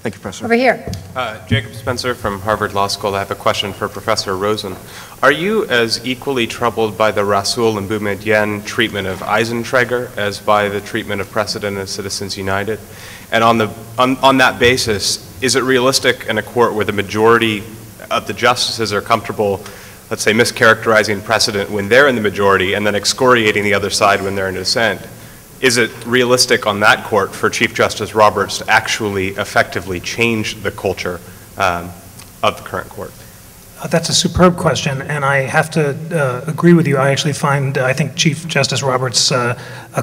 Thank you, Professor. Over here. Jacob Spencer from Harvard Law School. I have a question for Professor Rosen. Are you as equally troubled by the Rasool and Boumediene treatment of Eisenträger as by the treatment of Precedent and Citizens United? And on that basis, is it realistic in a court where the majority of the justices are comfortable, let's say, mischaracterizing Precedent when they're in the majority and then excoriating the other side when they're in dissent? Is it realistic on that court for Chief Justice Roberts to actually effectively change the culture of the current court? That's a superb question, and I have to agree with you. I actually I think Chief Justice Roberts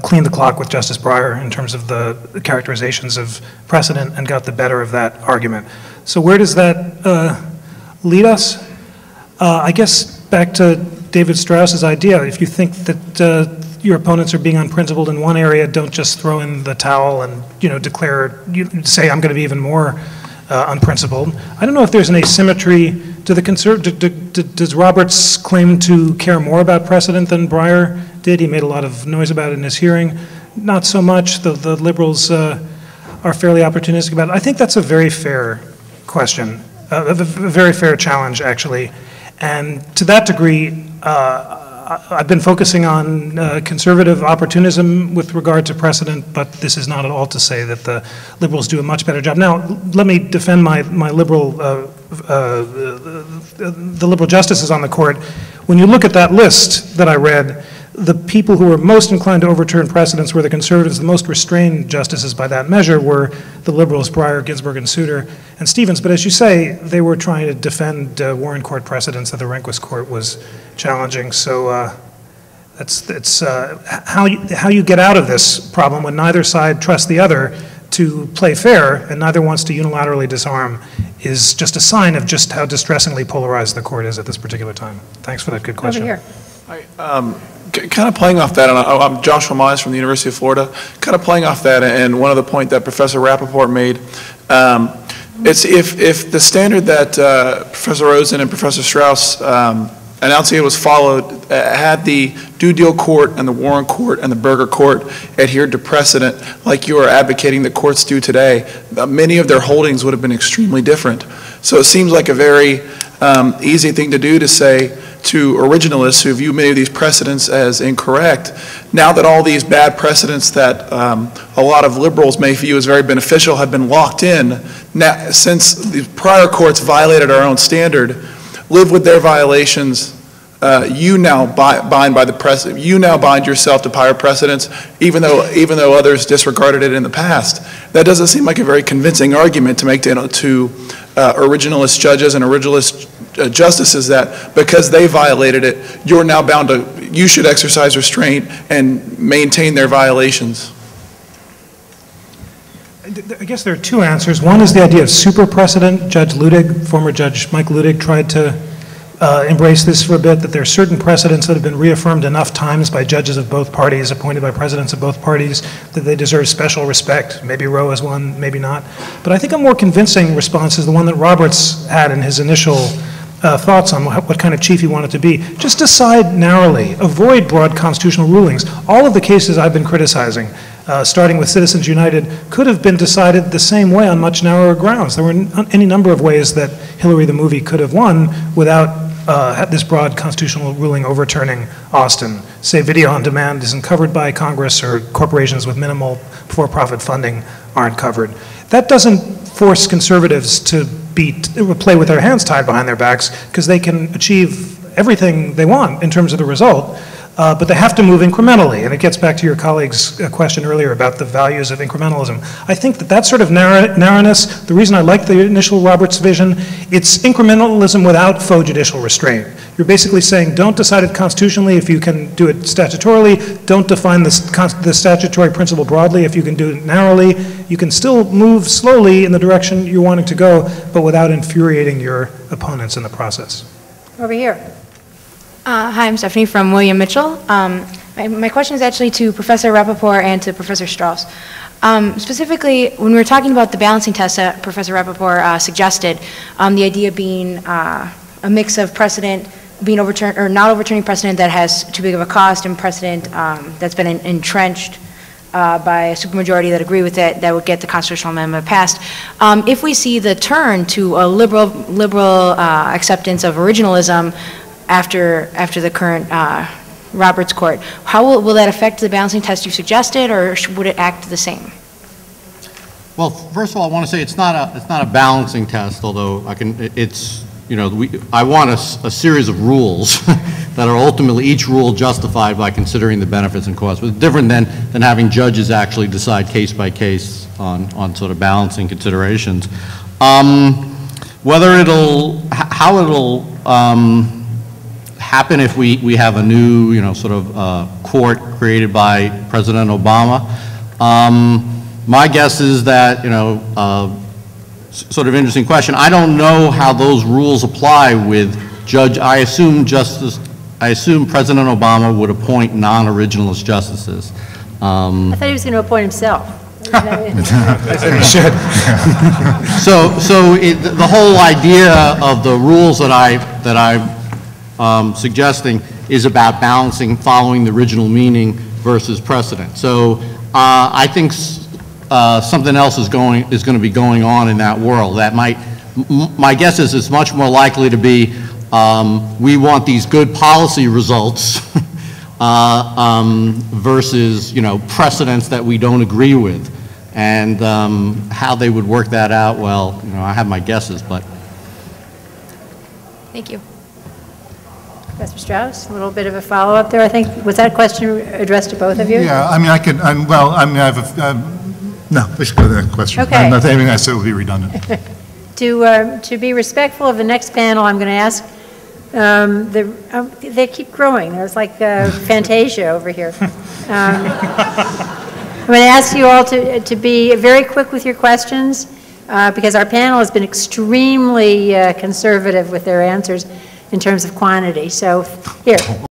cleaned the clock with Justice Breyer in terms of the characterizations of Precedent and got the better of that argument. So where does that lead us? I guess back to David Strauss's idea. If you think that your opponents are being unprincipled in one area, don't just throw in the towel and say I'm going to be even more unprincipled. I don't know if there's an asymmetry to the does Roberts claim to care more about Precedent than Breyer did? He made a lot of noise about it in his hearing. Not so much. The liberals are fairly opportunistic about it. I think that's a very fair question, a very fair challenge, actually. And to that degree, I've been focusing on conservative opportunism with regard to Precedent, but this is not at all to say that the liberals do a much better job. Now, let me defend my liberal, the liberal justices on the court. When you look at that list that I read, the people who were most inclined to overturn precedents were the conservatives. The most restrained justices by that measure were the liberals, Breyer, Ginsburg, and Souter, and Stevens. But as you say, they were trying to defend Warren Court precedents that the Rehnquist Court was challenging. So that's how you get out of this problem when neither side trusts the other to play fair and neither wants to unilaterally disarm is just a sign of just how distressingly polarized the court is at this particular time. Thanks for that good question. Over here. Kind of playing off that, and I'm Joshua Mize from the University of Florida, kind of playing off that, and one of the point that Professor Rappaport made, it's if the standard that Professor Rosen and Professor Strauss announcing it was followed, had the due deal court and the Warren Court and the Berger Court adhered to precedent like you are advocating the courts do today, many of their holdings would have been extremely different. So it seems like a very easy thing to do to say to originalists who view many of these precedents as incorrect, now that all these bad precedents that a lot of liberals may view as very beneficial have been locked in, now, since the prior courts violated our own standard, live with their violations, you now bind by the precedent. You now bind yourself to prior precedents, even though others disregarded it in the past. That doesn't seem like a very convincing argument to make to originalist judges and originalist justices that because they violated it, you're now bound to. You should exercise restraint and maintain their violations. I guess there are two answers. One is the idea of super precedent. Judge Ludig, former Judge Mike Ludig, tried to embrace this for a bit, that there are certain precedents that have been reaffirmed enough times by judges of both parties, appointed by presidents of both parties, that they deserve special respect. Maybe Roe is one, maybe not. But I think a more convincing response is the one that Roberts had in his initial thoughts on what kind of chief he wanted to be. Just decide narrowly, avoid broad constitutional rulings. All of the cases I've been criticizing, starting with Citizens United, could have been decided the same way on much narrower grounds. There were any number of ways that Hillary the movie could have won without this broad constitutional ruling overturning Austin. Say video on demand isn't covered by Congress, or corporations with minimal for-profit funding aren't covered. That doesn't force conservatives to play with their hands tied behind their backs, because they can achieve everything they want in terms of the result. But they have to move incrementally, and it gets back to your colleague's question earlier about the values of incrementalism. I think that sort of narrowness, the reason I like the initial Roberts vision, it's incrementalism without faux judicial restraint. You're basically saying don't decide it constitutionally if you can do it statutorily, don't define the statutory principle broadly if you can do it narrowly. You can still move slowly in the direction you're wanting to go, but without infuriating your opponents in the process. Over here. Hi, I'm Stephanie from William Mitchell. My question is actually to Professor Rappaport and to Professor Strauss. Specifically, when we were talking about the balancing test that Professor Rappaport suggested, the idea being a mix of precedent being overturned or not overturning precedent that has too big of a cost and precedent that's been entrenched by a supermajority that agree with it, that would get the constitutional amendment passed. If we see the turn to a liberal acceptance of originalism after the current Roberts Court, how will that affect the balancing test you suggested, or would it act the same? Well, first of all, I want to say it's not a balancing test, although it's, you know, I want a series of rules that are ultimately each rule justified by considering the benefits and costs. It's different than having judges actually decide case by case on sort of balancing considerations. How it'll happen if we have a new, you know, sort of court created by President Obama. My guess is that, you know, sort of interesting question. I don't know how those rules apply with I assume President Obama would appoint non-originalist justices. I thought he was going to appoint himself. I think he should. So the whole idea of the rules that I'm suggesting is about balancing, following the original meaning versus precedent. So I think something else is going to be going on in that world. That my guess is it's much more likely to be we want these good policy results versus, you know, precedents that we don't agree with, and how they would work that out. Well, you know, I have my guesses, but. Thank you. Professor Strauss, a little bit of a follow-up there, I think. Was that question addressed to both of you? Yeah, I mean, I have a, no, we should go to the next question. Okay. Anything I said will be redundant. To be respectful of the next panel, I'm going to ask, they keep growing. There's like Fantasia over here. I'm going to ask you all to be very quick with your questions, because our panel has been extremely conservative with their answers in terms of quantity. So here.